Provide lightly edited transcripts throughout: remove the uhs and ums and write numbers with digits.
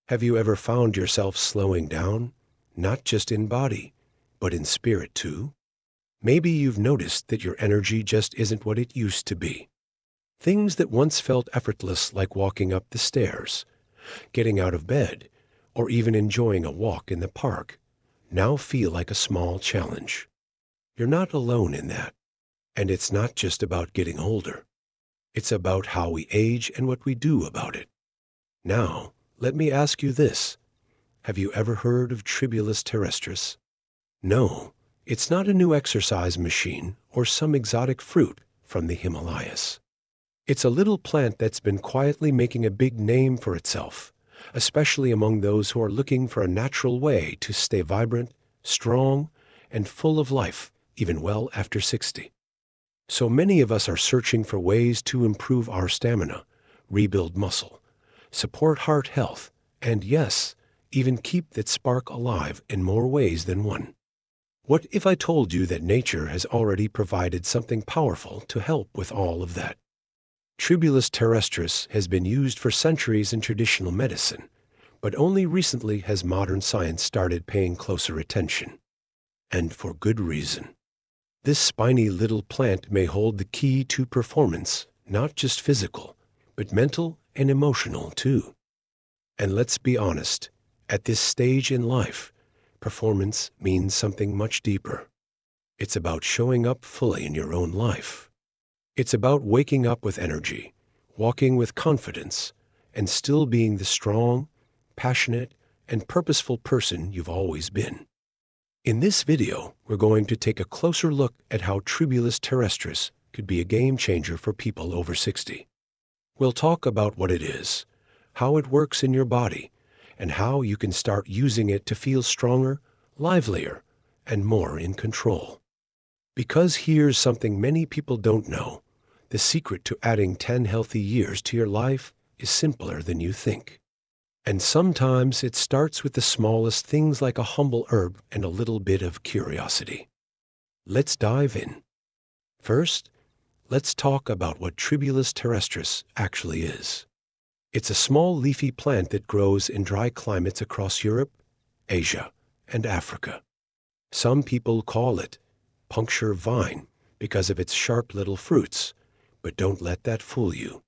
Have you ever found yourself slowing down, not just in body, but in spirit too? Maybe you've noticed that your energy just isn't what it used to be. Things that once felt effortless, like walking up the stairs, getting out of bed, or even enjoying a walk in the park, now feel like a small challenge. You're not alone in that. And it's not just about getting older. It's about how we age and what we do about it. Now, let me ask you this. Have you ever heard of Tribulus Terrestris? No, it's not a new exercise machine or some exotic fruit from the Himalayas. It's a little plant that's been quietly making a big name for itself, especially among those who are looking for a natural way to stay vibrant, strong, and full of life, even well after 60. So many of us are searching for ways to improve our stamina, rebuild muscle, support heart health, and yes, even keep that spark alive in more ways than one. What if I told you that nature has already provided something powerful to help with all of that? Tribulus terrestris has been used for centuries in traditional medicine, but only recently has modern science started paying closer attention. And for good reason. This spiny little plant may hold the key to performance, not just physical, but mental and emotional too. And let's be honest, at this stage in life, performance means something much deeper. It's about showing up fully in your own life. It's about waking up with energy, walking with confidence, and still being the strong, passionate, and purposeful person you've always been. In this video, we're going to take a closer look at how Tribulus terrestris could be a game changer for people over 60. We'll talk about what it is, how it works in your body, and how you can start using it to feel stronger, livelier, and more in control. Because here's something many people don't know. The secret to adding 10 healthy years to your life is simpler than you think. And sometimes it starts with the smallest things, like a humble herb and a little bit of curiosity. Let's dive in. First, let's talk about what Tribulus terrestris actually is. It's a small leafy plant that grows in dry climates across Europe, Asia, and Africa. Some people call it puncture vine because of its sharp little fruits, but don't let that fool you.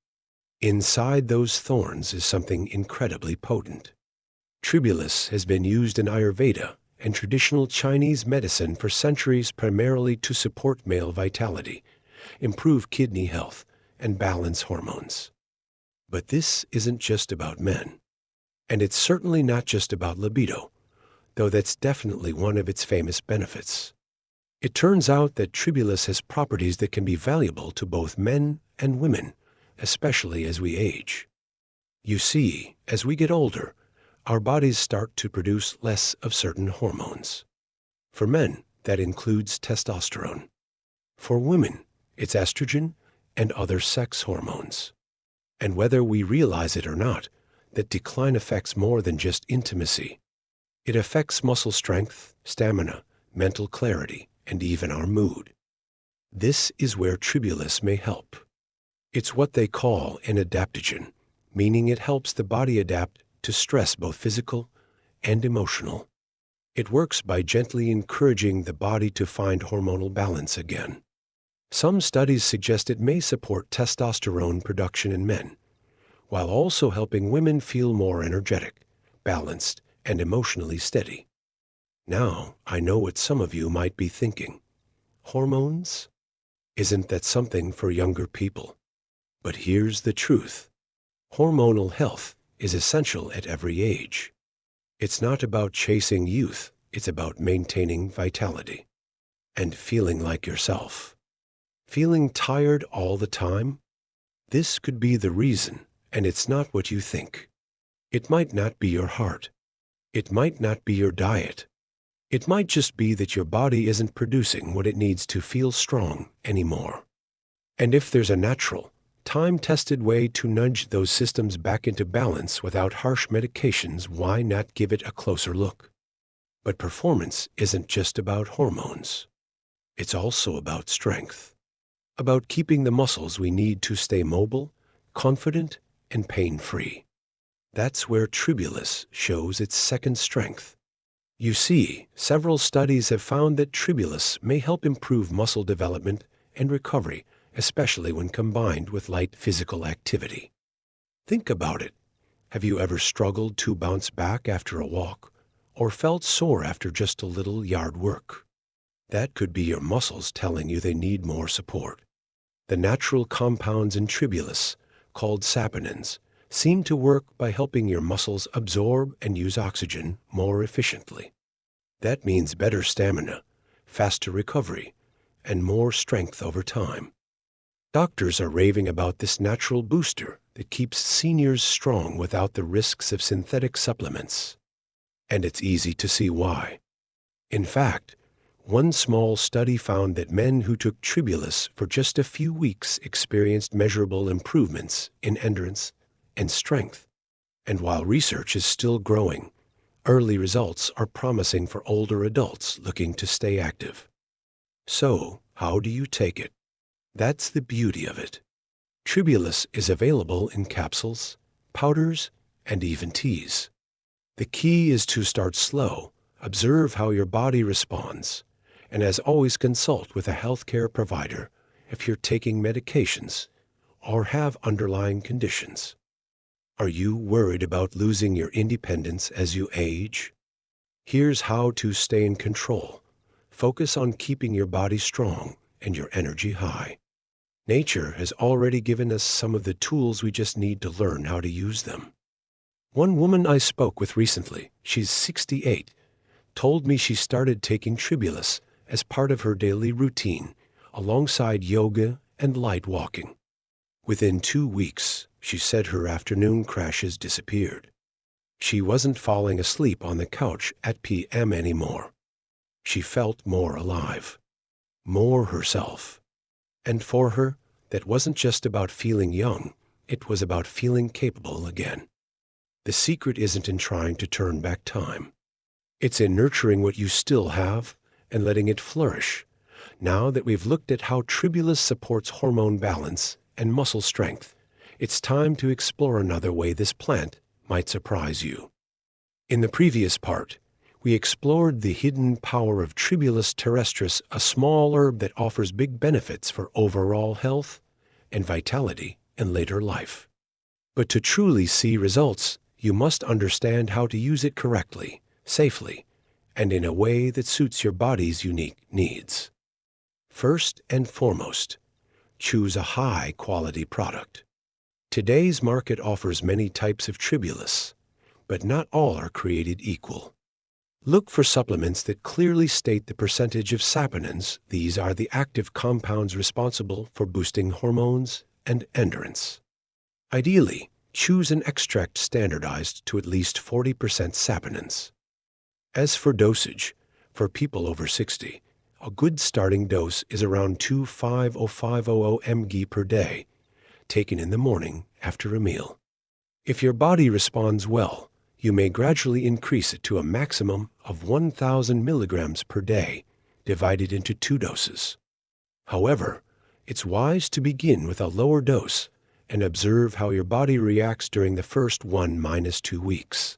Inside those thorns is something incredibly potent. Tribulus has been used in Ayurveda and traditional Chinese medicine for centuries, primarily to support male vitality, improve kidney health, and balance hormones. But this isn't just about men. And it's certainly not just about libido, though that's definitely one of its famous benefits. It turns out that Tribulus has properties that can be valuable to both men and women, especially as we age. You see, as we get older, our bodies start to produce less of certain hormones. For men, that includes testosterone. For women, it's estrogen and other sex hormones. And whether we realize it or not, that decline affects more than just intimacy. It affects muscle strength, stamina, mental clarity, and even our mood. This is where Tribulus may help. It's what they call an adaptogen, meaning it helps the body adapt to stress, both physical and emotional. It works by gently encouraging the body to find hormonal balance again. Some studies suggest it may support testosterone production in men, while also helping women feel more energetic, balanced, and emotionally steady. Now, I know what some of you might be thinking. Hormones? Isn't that something for younger people? But here's the truth. Hormonal health is essential at every age. It's not about chasing youth, it's about maintaining vitality and feeling like yourself. Feeling tired all the time? This could be the reason, and it's not what you think. It might not be your heart. It might not be your diet. It might just be that your body isn't producing what it needs to feel strong anymore. And if there's a natural, time-tested way to nudge those systems back into balance without harsh medications, why not give it a closer look? But performance isn't just about hormones. It's also about strength, about keeping the muscles we need to stay mobile, confident, and pain-free. That's where Tribulus shows its second strength. You see, several studies have found that Tribulus may help improve muscle development and recovery, especially when combined with light physical activity. Think about it. Have you ever struggled to bounce back after a walk, or felt sore after just a little yard work? That could be your muscles telling you they need more support. The natural compounds in Tribulus, called saponins, seem to work by helping your muscles absorb and use oxygen more efficiently. That means better stamina, faster recovery, and more strength over time. Doctors are raving about this natural booster that keeps seniors strong without the risks of synthetic supplements. And it's easy to see why. In fact, one small study found that men who took Tribulus for just a few weeks experienced measurable improvements in endurance and strength. And while research is still growing, early results are promising for older adults looking to stay active. So, how do you take it? That's the beauty of it. Tribulus is available in capsules, powders, and even teas. The key is to start slow, observe how your body responds, and as always consult with a healthcare provider if you're taking medications or have underlying conditions. Are you worried about losing your independence as you age? Here's how to stay in control. Focus on keeping your body strong and your energy high. Nature has already given us some of the tools, we just need to learn how to use them. One woman I spoke with recently, she's 68, told me she started taking Tribulus as part of her daily routine, alongside yoga and light walking. Within 2 weeks, she said her afternoon crashes disappeared. She wasn't falling asleep on the couch at p.m. anymore. She felt more alive, more herself. And for her, that wasn't just about feeling young, it was about feeling capable again. The secret isn't in trying to turn back time. It's in nurturing what you still have and letting it flourish. Now that we've looked at how Tribulus supports hormone balance and muscle strength, it's time to explore another way this plant might surprise you. In the previous part, we explored the hidden power of Tribulus terrestris, a small herb that offers big benefits for overall health and vitality in later life. But to truly see results, you must understand how to use it correctly, safely, and in a way that suits your body's unique needs. First and foremost, choose a high-quality product. Today's market offers many types of Tribulus, but not all are created equal. Look for supplements that clearly state the percentage of saponins. These are the active compounds responsible for boosting hormones and endurance. Ideally, choose an extract standardized to at least 40% saponins. As for dosage, for people over 60, a good starting dose is around 25000 mg per day, taken in the morning after a meal. If your body responds well, you may gradually increase it to a maximum of 1000 milligrams per day, divided into 2 doses. However, it's wise to begin with a lower dose and observe how your body reacts during the first 1-2 weeks.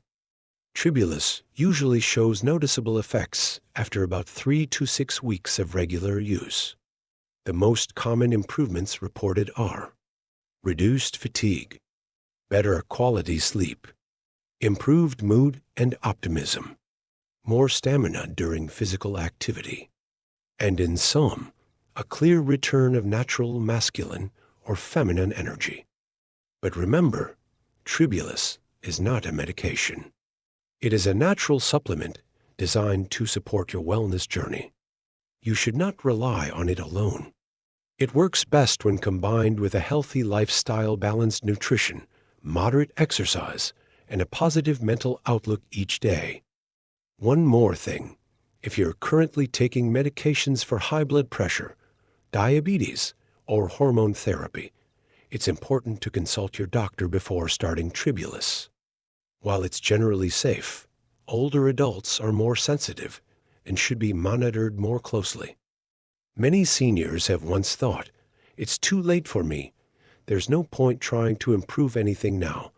Tribulus usually shows noticeable effects after about 3 to 6 weeks of regular use. The most common improvements reported are reduced fatigue, better quality sleep, improved mood and optimism, more stamina during physical activity, and in some, a clear return of natural masculine or feminine energy. But remember, Tribulus is not a medication. It is a natural supplement designed to support your wellness journey. You should not rely on it alone. It works best when combined with a healthy lifestyle, balanced nutrition, moderate exercise, and a positive mental outlook each day. One more thing. If you're currently taking medications for high blood pressure, diabetes, or hormone therapy, it's important to consult your doctor before starting Tribulus. While it's generally safe, older adults are more sensitive and should be monitored more closely. Many seniors have once thought, "It's too late for me. There's no point trying to improve anything now.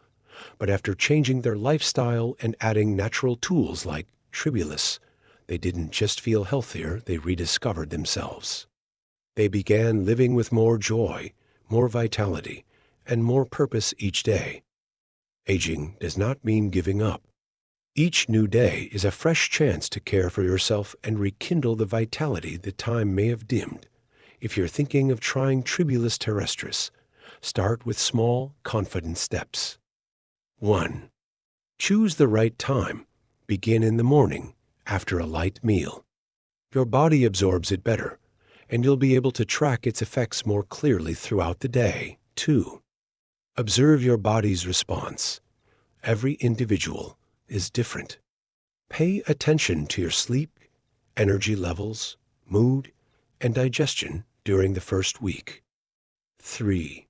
But after changing their lifestyle and adding natural tools like Tribulus, they didn't just feel healthier, they rediscovered themselves. They began living with more joy, more vitality, and more purpose each day. Aging does not mean giving up. Each new day is a fresh chance to care for yourself and rekindle the vitality that time may have dimmed. If you're thinking of trying Tribulus Terrestris, start with small, confident steps. 1. Choose the right time. Begin in the morning, after a light meal. Your body absorbs it better, and you'll be able to track its effects more clearly throughout the day. 2. Observe your body's response. Every individual is different. Pay attention to your sleep, energy levels, mood, and digestion during the first week. 3.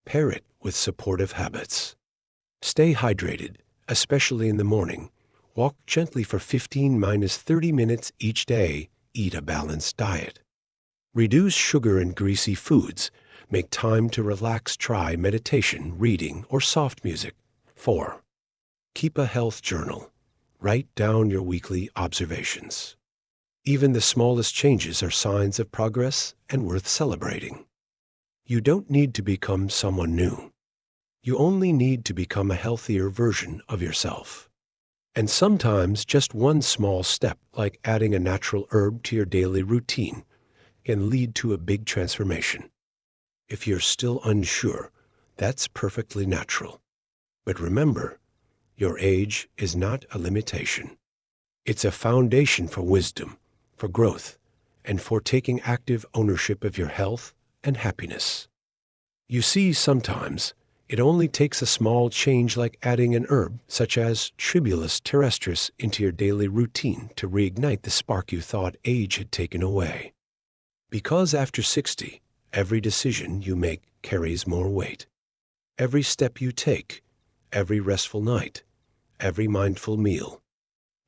Pair it with supportive habits. Stay hydrated, especially in the morning. Walk gently for 15-30 minutes each day. Eat a balanced diet. Reduce sugar and greasy foods. Make time to relax. Try meditation, reading, or soft music. 4. Keep a health journal. Write down your weekly observations. Even the smallest changes are signs of progress and worth celebrating. You don't need to become someone new. You only need to become a healthier version of yourself. And sometimes just one small step, like adding a natural herb to your daily routine, can lead to a big transformation. If you're still unsure, that's perfectly natural. But remember, your age is not a limitation. It's a foundation for wisdom, for growth, and for taking active ownership of your health and happiness. You see, sometimes it only takes a small change like adding an herb such as Tribulus Terrestris into your daily routine to reignite the spark you thought age had taken away. Because after 60, every decision you make carries more weight. Every step you take, every restful night, every mindful meal,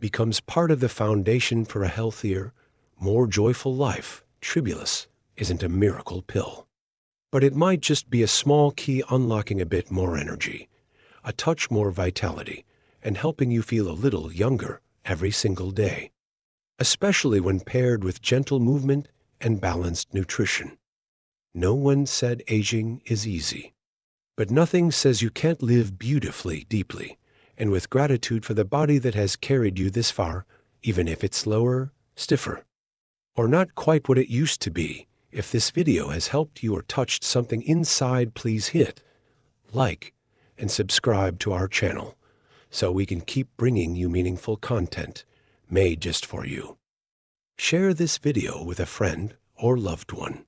becomes part of the foundation for a healthier, more joyful life. Tribulus isn't a miracle pill, but it might just be a small key unlocking a bit more energy, a touch more vitality, and helping you feel a little younger every single day, especially when paired with gentle movement and balanced nutrition. No one said aging is easy, but nothing says you can't live beautifully, deeply, and with gratitude for the body that has carried you this far, even if it's slower, stiffer, or not quite what it used to be. If this video has helped you or touched something inside, please hit like and subscribe to our channel so we can keep bringing you meaningful content made just for you. Share this video with a friend or loved one.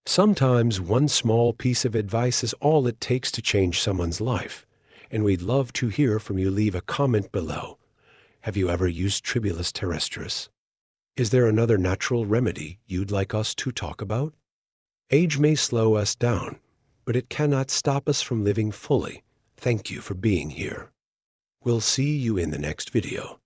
Sometimes one small piece of advice is all it takes to change someone's life, and we'd love to hear from you. Leave a comment below. Have you ever used Tribulus Terrestris? Is there another natural remedy you'd like us to talk about? Age may slow us down, but it cannot stop us from living fully. Thank you for being here. We'll see you in the next video.